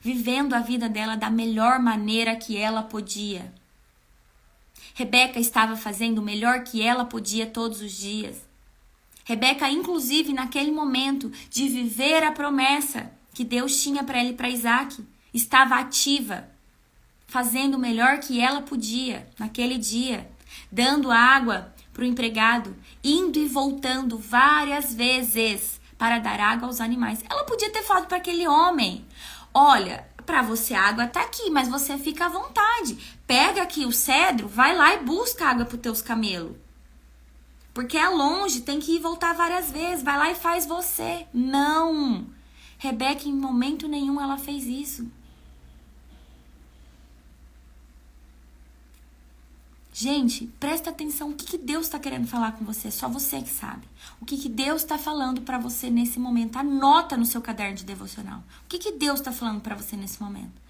vivendo a vida dela da melhor maneira que ela podia. Rebeca estava fazendo o melhor que ela podia todos os dias. Rebeca, inclusive, naquele momento de viver a promessa que Deus tinha para ele e para Isaac, estava ativa, fazendo o melhor que ela podia naquele dia, dando água para o empregado, indo e voltando várias vezes para dar água aos animais. Ela podia ter falado para aquele homem, olha, para você a água tá aqui, mas você fica à vontade. Pega aqui o cedro, vai lá e busca água para os teus camelos. Porque é longe, tem que ir voltar várias vezes. Vai lá e faz você. Não! Rebeca, em momento nenhum, ela fez isso. Gente, presta atenção. O que Deus está querendo falar com você? Só você que sabe. O que Deus está falando para você nesse momento? Anota no seu caderno de devocional. O que Deus está falando para você nesse momento?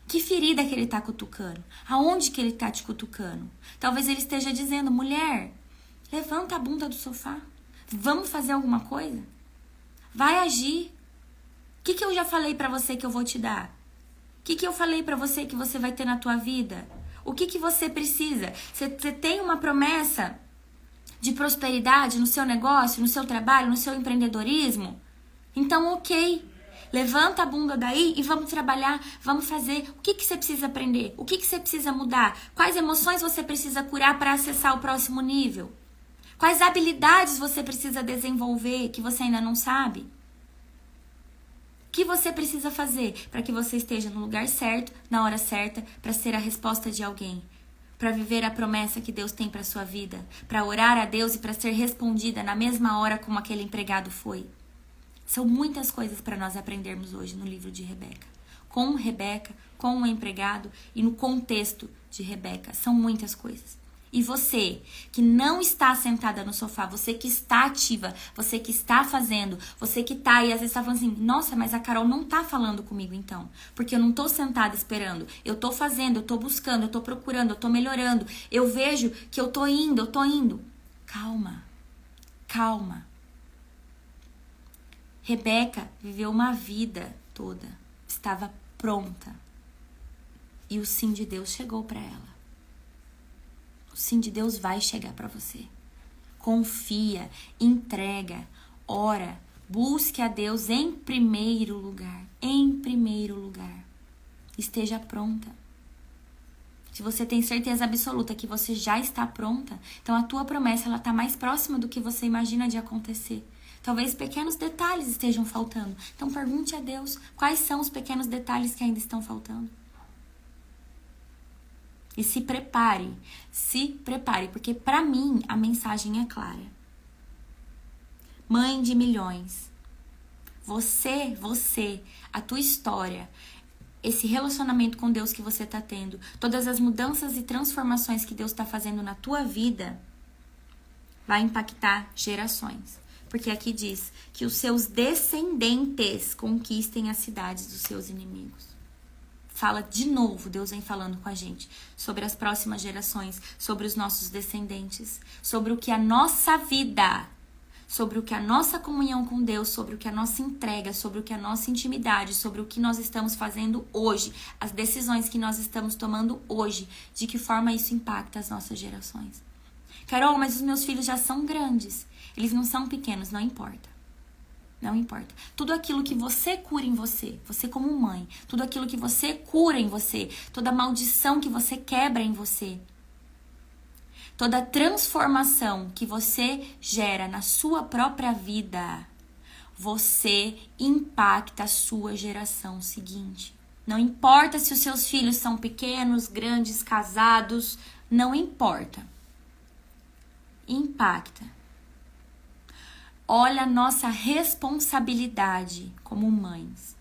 Que ferida que ele está cutucando? Aonde que ele está te cutucando? Talvez ele esteja dizendo, mulher, levanta a bunda do sofá. Vamos fazer alguma coisa? Vai agir. O que eu já falei pra você que eu vou te dar? O que eu falei pra você que você vai ter na tua vida? O que você precisa? Você tem uma promessa de prosperidade no seu negócio, no seu trabalho, no seu empreendedorismo? Então, ok. Levanta a bunda daí e vamos trabalhar, vamos fazer. O que você precisa aprender? O que você precisa mudar? Quais emoções você precisa curar para acessar o próximo nível? Quais habilidades você precisa desenvolver que você ainda não sabe? O que você precisa fazer para que você esteja no lugar certo, na hora certa, para ser a resposta de alguém? Para viver a promessa que Deus tem para sua vida? Para orar a Deus e para ser respondida na mesma hora como aquele empregado foi? São muitas coisas para nós aprendermos hoje no livro de Rebeca. Com Rebeca, com o empregado e no contexto de Rebeca. São muitas coisas. E você que não está sentada no sofá, você que está ativa, você que está fazendo, você que está e às vezes está falando assim, nossa, mas a Carol não está falando comigo então. Porque eu não estou sentada esperando. Eu estou fazendo, eu estou buscando, eu estou procurando, eu estou melhorando. Eu vejo que eu estou indo, eu estou indo. Calma, calma. Rebeca viveu uma vida toda, estava pronta. E o sim de Deus chegou para ela. O sim de Deus vai chegar para você. Confia, entrega, ora, busque a Deus em primeiro lugar. Em primeiro lugar. Esteja pronta. Se você tem certeza absoluta que você já está pronta, então a tua promessa ela está mais próxima do que você imagina de acontecer. Talvez pequenos detalhes estejam faltando. Então pergunte a Deus quais são os pequenos detalhes que ainda estão faltando. E se prepare, porque para mim a mensagem é clara. Mãe de milhões, você, a tua história, esse relacionamento com Deus que você está tendo, todas as mudanças e transformações que Deus está fazendo na tua vida, vai impactar gerações. Porque aqui diz que os seus descendentes conquistem as cidades dos seus inimigos. Fala de novo, Deus vem falando com a gente sobre as próximas gerações, sobre os nossos descendentes, sobre o que a nossa vida, sobre o que a nossa comunhão com Deus, sobre o que a nossa entrega, sobre o que a nossa intimidade, sobre o que nós estamos fazendo hoje, as decisões que nós estamos tomando hoje, de que forma isso impacta as nossas gerações. Carol, mas os meus filhos já são grandes, eles não são pequenos, não importa. Não importa. Tudo aquilo que você cura em você, você como mãe, tudo aquilo que você cura em você, toda maldição que você quebra em você, toda transformação que você gera na sua própria vida, você impacta a sua geração seguinte. Não importa se os seus filhos são pequenos, grandes, casados, não importa. Impacta. Olha a nossa responsabilidade como mães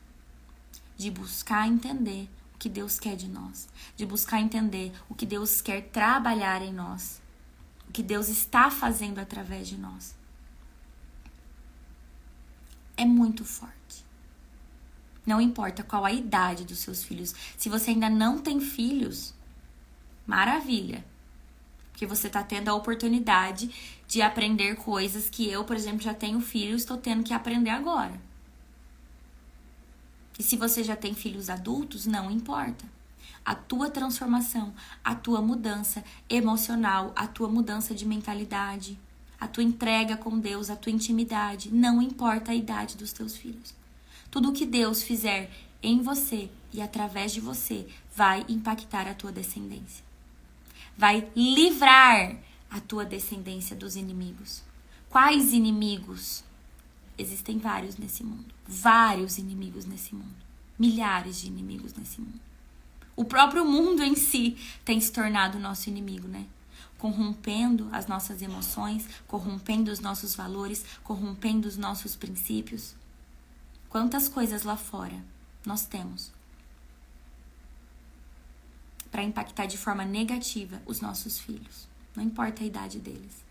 de buscar entender o que Deus quer de nós, de buscar entender o que Deus quer trabalhar em nós, o que Deus está fazendo através de nós. É muito forte. Não importa qual a idade dos seus filhos. Se você ainda não tem filhos, maravilha. Porque você está tendo a oportunidade de aprender coisas que eu, por exemplo, já tenho filhos, estou tendo que aprender agora. E se você já tem filhos adultos, não importa. A tua transformação, a tua mudança emocional, a tua mudança de mentalidade, a tua entrega com Deus, a tua intimidade, não importa a idade dos teus filhos. Tudo o que Deus fizer em você e através de você vai impactar a tua descendência. Vai livrar a tua descendência dos inimigos. Quais inimigos? Existem vários nesse mundo. Vários inimigos nesse mundo. Milhares de inimigos nesse mundo. O próprio mundo em si tem se tornado nosso inimigo, né? corrompendo as nossas emoções, corrompendo os nossos valores, corrompendo os nossos princípios. Quantas coisas lá fora nós temos para impactar de forma negativa os nossos filhos. Não importa a idade deles.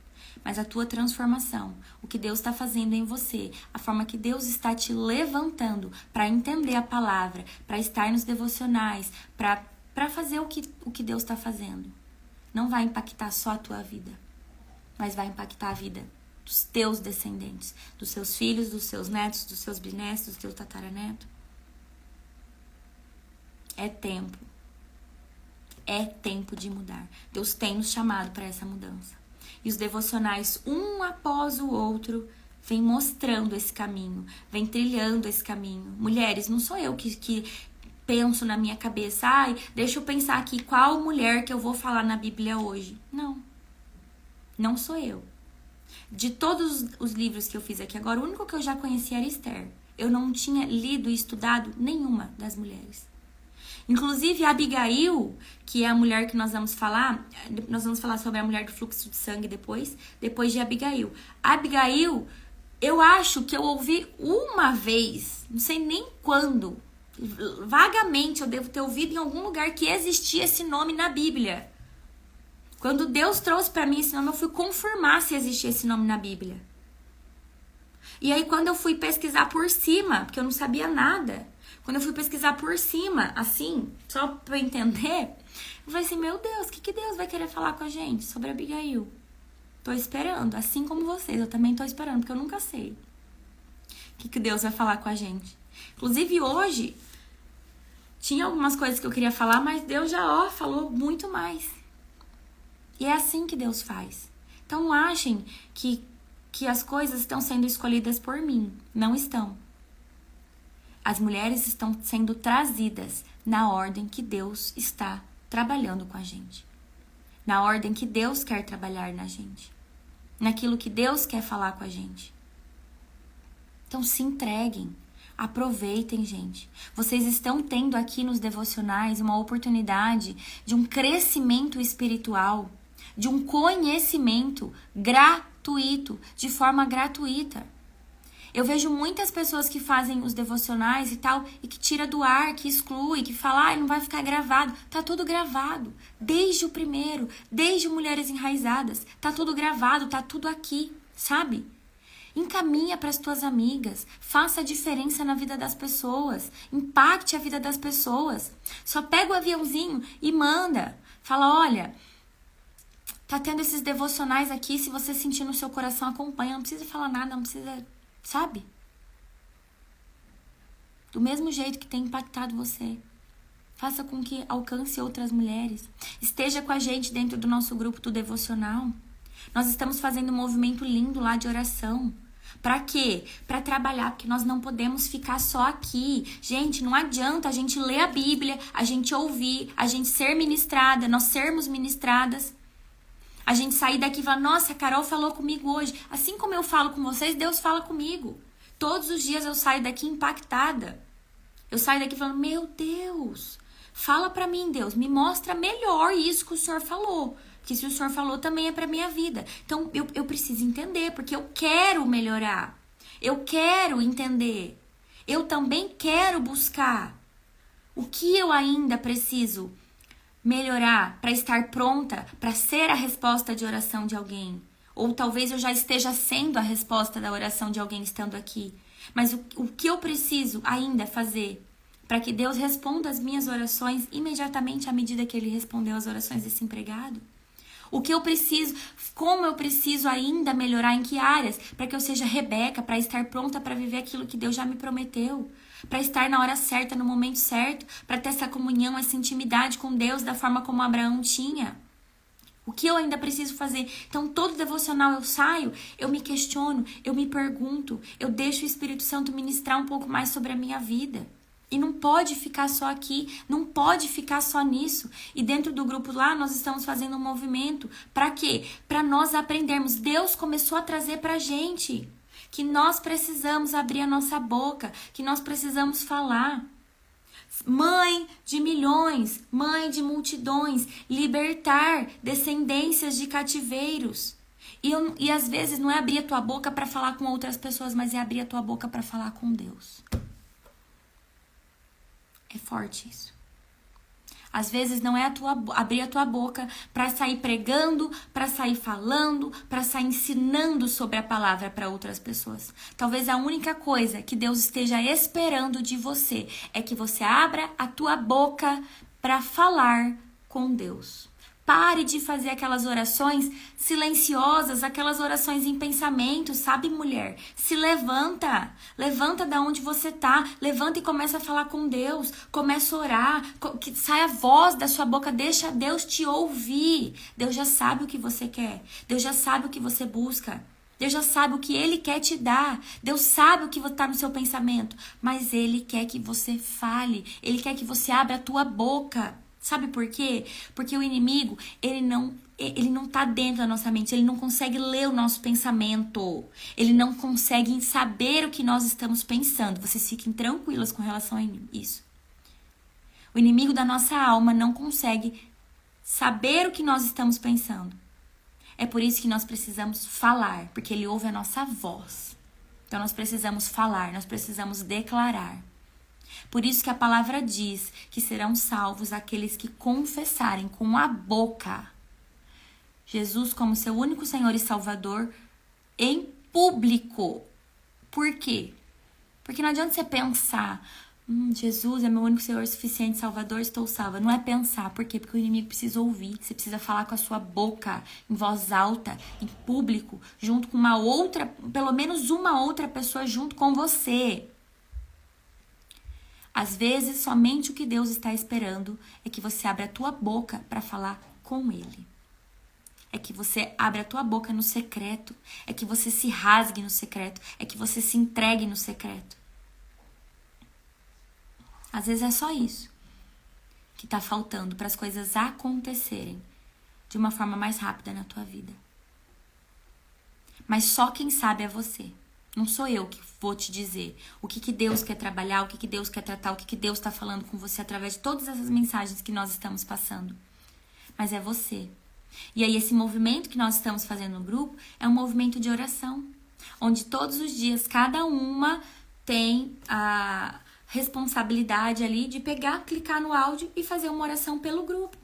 Mas a tua transformação, o que Deus está fazendo em você, a forma que Deus está te levantando para entender a palavra, para estar nos devocionais, para fazer o que Deus está fazendo, não vai impactar só a tua vida, mas vai impactar a vida dos teus descendentes, dos seus filhos, dos seus netos, dos seus bisnetos, dos teus tataranetos. É tempo. É tempo de mudar. Deus tem nos chamado para essa mudança. E os devocionais, um após o outro, vem mostrando esse caminho, vem trilhando esse caminho. Mulheres, não sou eu que penso na minha cabeça, deixa eu pensar aqui qual mulher que eu vou falar na Bíblia hoje. Não. Não sou eu. De todos os livros que eu fiz aqui agora, o único que eu já conhecia era Esther. Eu não tinha lido e estudado nenhuma das mulheres. Inclusive, a Abigail, que é a mulher que nós vamos falar sobre a mulher do fluxo de sangue depois de Abigail. A Abigail, eu acho que eu ouvi uma vez, não sei nem quando, vagamente eu devo ter ouvido em algum lugar que existia esse nome na Bíblia. Quando Deus trouxe para mim esse nome, eu fui confirmar se existia esse nome na Bíblia. E aí, quando eu fui pesquisar por cima, porque eu não sabia nada, quando eu fui pesquisar por cima, assim, só pra eu entender, eu falei assim, meu Deus, o que Deus vai querer falar com a gente sobre Abigail? Tô esperando, assim como vocês, eu também tô esperando, porque eu nunca sei o que Deus vai falar com a gente. Inclusive, hoje, tinha algumas coisas que eu queria falar, mas Deus já, falou muito mais. E é assim que Deus faz. Então, não achem que as coisas estão sendo escolhidas por mim. Não estão. As mulheres estão sendo trazidas na ordem que Deus está trabalhando com a gente. Na ordem que Deus quer trabalhar na gente. Naquilo que Deus quer falar com a gente. Então se entreguem. Aproveitem, gente. Vocês estão tendo aqui nos devocionais uma oportunidade de um crescimento espiritual, de um conhecimento gratuito, de forma gratuita. Eu vejo muitas pessoas que fazem os devocionais e tal, e que tira do ar, que exclui, que fala, não vai ficar gravado. Tá tudo gravado. Desde o primeiro, desde Mulheres Enraizadas. Tá tudo gravado, tá tudo aqui, sabe? Encaminha para as tuas amigas. Faça a diferença na vida das pessoas. Impacte a vida das pessoas. Só pega o aviãozinho e manda. Fala, olha, tá tendo esses devocionais aqui, se você sentir no seu coração, acompanha. Não precisa falar nada, não precisa... Sabe? Do mesmo jeito que tem impactado você. Faça com que alcance outras mulheres. Esteja com a gente dentro do nosso grupo do devocional. Nós estamos fazendo um movimento lindo lá de oração. Para quê? Para trabalhar, porque nós não podemos ficar só aqui. Gente, não adianta a gente ler a Bíblia, a gente ouvir, a gente ser ministrada, nós sermos ministradas. A gente sair daqui e falar, nossa, a Carol falou comigo hoje. Assim como eu falo com vocês, Deus fala comigo. Todos os dias eu saio daqui impactada. Eu saio daqui falando, meu Deus, fala pra mim, Deus, me mostra melhor isso que o Senhor falou. Porque se o Senhor falou, também é pra minha vida. Então, eu preciso entender, porque eu quero melhorar. Eu quero entender. Eu também quero buscar. O que eu ainda preciso melhorar para estar pronta para ser a resposta de oração de alguém. Ou talvez eu já esteja sendo a resposta da oração de alguém estando aqui. Mas o que eu preciso ainda fazer para que Deus responda as minhas orações imediatamente à medida que Ele respondeu as orações desse empregado? O que eu preciso, como eu preciso ainda melhorar, em que áreas, para que eu seja Rebeca, para estar pronta para viver aquilo que Deus já me prometeu, para estar na hora certa, no momento certo, para ter essa comunhão, essa intimidade com Deus da forma como Abraão tinha. O que eu ainda preciso fazer? Então, todo devocional eu saio, eu me questiono, eu me pergunto, eu deixo o Espírito Santo ministrar um pouco mais sobre a minha vida. E não pode ficar só aqui, não pode ficar só nisso. E dentro do grupo lá, nós estamos fazendo um movimento. Para quê? Para nós aprendermos. Deus começou a trazer pra gente que nós precisamos abrir a nossa boca, que nós precisamos falar. Mãe de milhões, mãe de multidões, libertar descendências de cativeiros. E às vezes não é abrir a tua boca para falar com outras pessoas, mas é abrir a tua boca para falar com Deus. É forte isso. Às vezes não é abrir a tua boca para sair pregando, para sair falando, para sair ensinando sobre a palavra para outras pessoas. Talvez a única coisa que Deus esteja esperando de você é que você abra a tua boca para falar com Deus. Pare de fazer aquelas orações silenciosas, aquelas orações em pensamento, sabe, mulher? Se levanta. Levanta da onde você tá. Levanta e começa a falar com Deus. Começa a orar. Que saia a voz da sua boca. Deixa Deus te ouvir. Deus já sabe o que você quer. Deus já sabe o que você busca. Deus já sabe o que Ele quer te dar. Deus sabe o que está no seu pensamento. Mas Ele quer que você fale. Ele quer que você abra a tua boca. Sabe por quê? Porque o inimigo, ele não tá dentro da nossa mente, ele não consegue ler o nosso pensamento, ele não consegue saber o que nós estamos pensando. Vocês fiquem tranquilas com relação a isso. O inimigo da nossa alma não consegue saber o que nós estamos pensando. É por isso que nós precisamos falar, porque ele ouve a nossa voz. Então nós precisamos falar, nós precisamos declarar. Por isso que a palavra diz que serão salvos aqueles que confessarem com a boca Jesus como seu único Senhor e Salvador em público. Por quê? Porque não adianta você pensar, Jesus é meu único Senhor suficiente, Salvador, estou salva. Não é pensar. Por quê? Porque o inimigo precisa ouvir. Você precisa falar com a sua boca, em voz alta, em público, junto com uma outra, pelo menos uma outra pessoa junto com você. Às vezes, somente o que Deus está esperando é que você abra a tua boca para falar com Ele. É que você abra a tua boca no secreto. É que você se rasgue no secreto. É que você se entregue no secreto. Às vezes é só isso que está faltando para as coisas acontecerem de uma forma mais rápida na tua vida. Mas só quem sabe é você. Não sou eu que vou te dizer o que Deus quer trabalhar, o que Deus quer tratar, o que Deus está falando com você através de todas essas mensagens que nós estamos passando. Mas é você. E aí esse movimento que nós estamos fazendo no grupo é um movimento de oração, onde todos os dias cada uma tem a responsabilidade ali de pegar, clicar no áudio e fazer uma oração pelo grupo.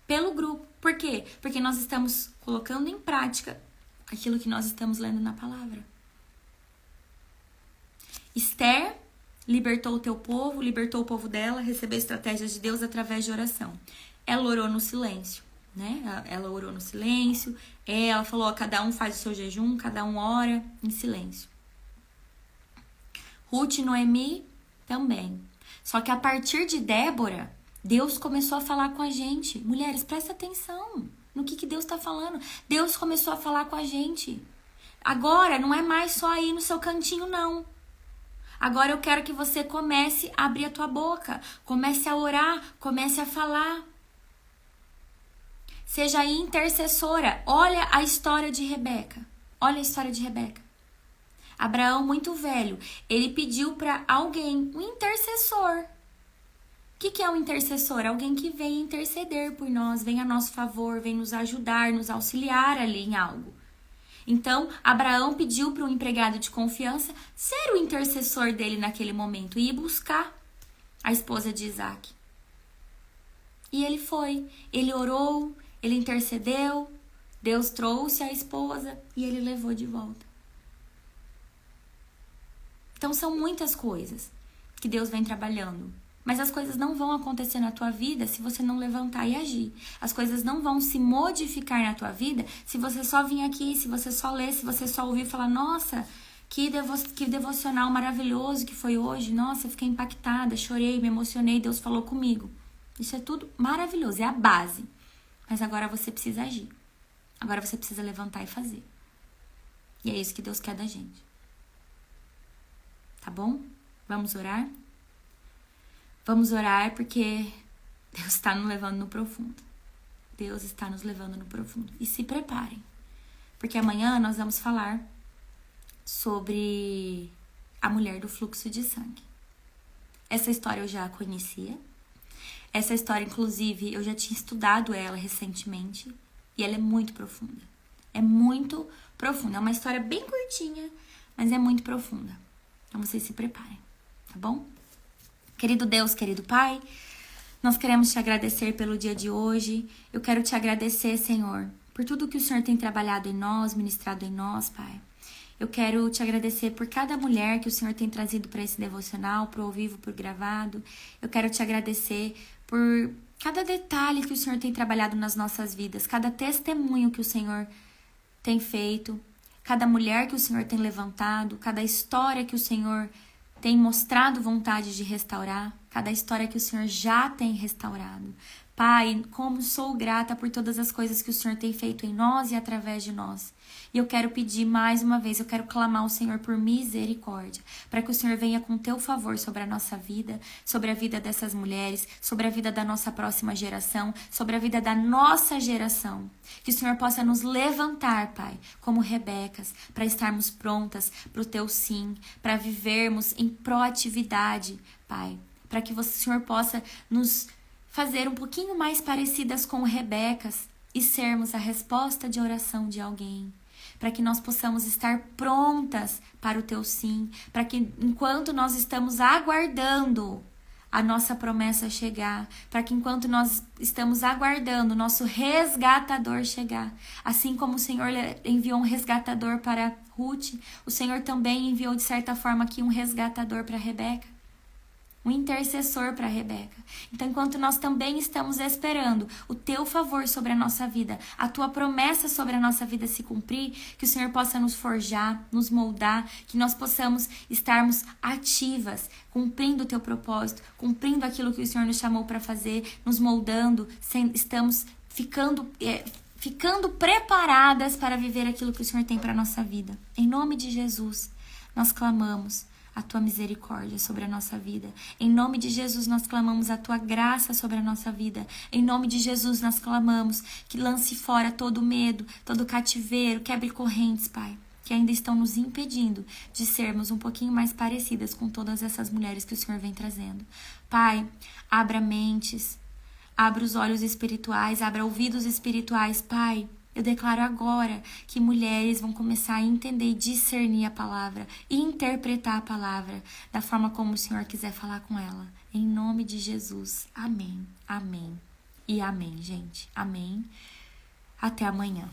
Pelo grupo. Por quê? Porque nós estamos colocando em prática aquilo que nós estamos lendo na palavra. Esther libertou o teu povo, libertou o povo dela, recebeu estratégias de Deus através de oração. Ela orou no silêncio, né? Ela orou no silêncio, ela falou, cada um faz o seu jejum, cada um ora em silêncio. Ruth e Noemi também. Só que a partir de Débora, Deus começou a falar com a gente. Mulheres, presta atenção no que Deus está falando. Deus começou a falar com a gente. Agora, não é mais só aí no seu cantinho, não. Agora eu quero que você comece a abrir a tua boca. Comece a orar, comece a falar. Seja intercessora. Olha a história de Rebeca. Olha a história de Rebeca. Abraão, muito velho, ele pediu para alguém, um intercessor. O que é um intercessor? Alguém que vem interceder por nós, vem a nosso favor, vem nos ajudar, nos auxiliar ali em algo. Então, Abraão pediu para um empregado de confiança ser o intercessor dele naquele momento e ir buscar a esposa de Isaac. E ele foi, ele orou, ele intercedeu, Deus trouxe a esposa e ele levou de volta. Então, são muitas coisas que Deus vem trabalhando. Mas as coisas não vão acontecer na tua vida se você não levantar e agir. As coisas não vão se modificar na tua vida se você só vir aqui, se você só ler, se você só ouvir e falar, nossa, que devocional maravilhoso que foi hoje. Nossa, eu fiquei impactada, chorei, me emocionei, Deus falou comigo. Isso é tudo maravilhoso, é a base. Mas agora você precisa agir. Agora você precisa levantar e fazer. E é isso que Deus quer da gente. Tá bom? Vamos orar? Vamos orar porque Deus está nos levando no profundo. Deus está nos levando no profundo. E se preparem, porque amanhã nós vamos falar sobre a mulher do fluxo de sangue. Essa história eu já conhecia. Essa história, inclusive, eu já tinha estudado ela recentemente. E ela é muito profunda. É muito profunda. É uma história bem curtinha, mas é muito profunda. Então vocês se preparem, tá bom? Querido Deus, querido Pai, nós queremos te agradecer pelo dia de hoje. Eu quero te agradecer, Senhor, por tudo que o Senhor tem trabalhado em nós, ministrado em nós, Pai. Eu quero te agradecer por cada mulher que o Senhor tem trazido para esse devocional, pro ao vivo, pro gravado. Eu quero te agradecer por cada detalhe que o Senhor tem trabalhado nas nossas vidas, cada testemunho que o Senhor tem feito, cada mulher que o Senhor tem levantado, cada história que o Senhor tem mostrado vontade de restaurar, cada história que o Senhor já tem restaurado. Pai, como sou grata por todas as coisas que o Senhor tem feito em nós e através de nós. E eu quero pedir mais uma vez, eu quero clamar ao Senhor por misericórdia, para que o Senhor venha com teu favor sobre a nossa vida, sobre a vida dessas mulheres, sobre a vida da nossa próxima geração, sobre a vida da nossa geração. Que o Senhor possa nos levantar, Pai, como Rebecas, para estarmos prontas para o teu sim, para vivermos em proatividade, Pai, para que o Senhor possa nos fazer um pouquinho mais parecidas com Rebecas e sermos a resposta de oração de alguém. Para que nós possamos estar prontas para o teu sim, para que enquanto nós estamos aguardando a nossa promessa chegar, para que enquanto nós estamos aguardando o nosso resgatador chegar, assim como o Senhor enviou um resgatador para Ruth, o Senhor também enviou de certa forma aqui um resgatador para Rebeca. Um intercessor para Rebeca. Então, enquanto nós também estamos esperando o teu favor sobre a nossa vida, a tua promessa sobre a nossa vida se cumprir, que o Senhor possa nos forjar, nos moldar, que nós possamos estarmos ativas, cumprindo o teu propósito, cumprindo aquilo que o Senhor nos chamou para fazer, nos moldando, estamos ficando preparadas para viver aquilo que o Senhor tem para a nossa vida. Em nome de Jesus, nós clamamos a tua misericórdia sobre a nossa vida. Em nome de Jesus, nós clamamos a tua graça sobre a nossa vida. Em nome de Jesus, nós clamamos que lance fora todo medo, todo cativeiro, quebre correntes, Pai, que ainda estão nos impedindo de sermos um pouquinho mais parecidas com todas essas mulheres que o Senhor vem trazendo. Pai, abra mentes, abra os olhos espirituais, abra ouvidos espirituais, Pai. Eu declaro agora que mulheres vão começar a entender e discernir a palavra e interpretar a palavra da forma como o Senhor quiser falar com ela. Em nome de Jesus. Amém, amém e amém, gente. Amém. Até amanhã.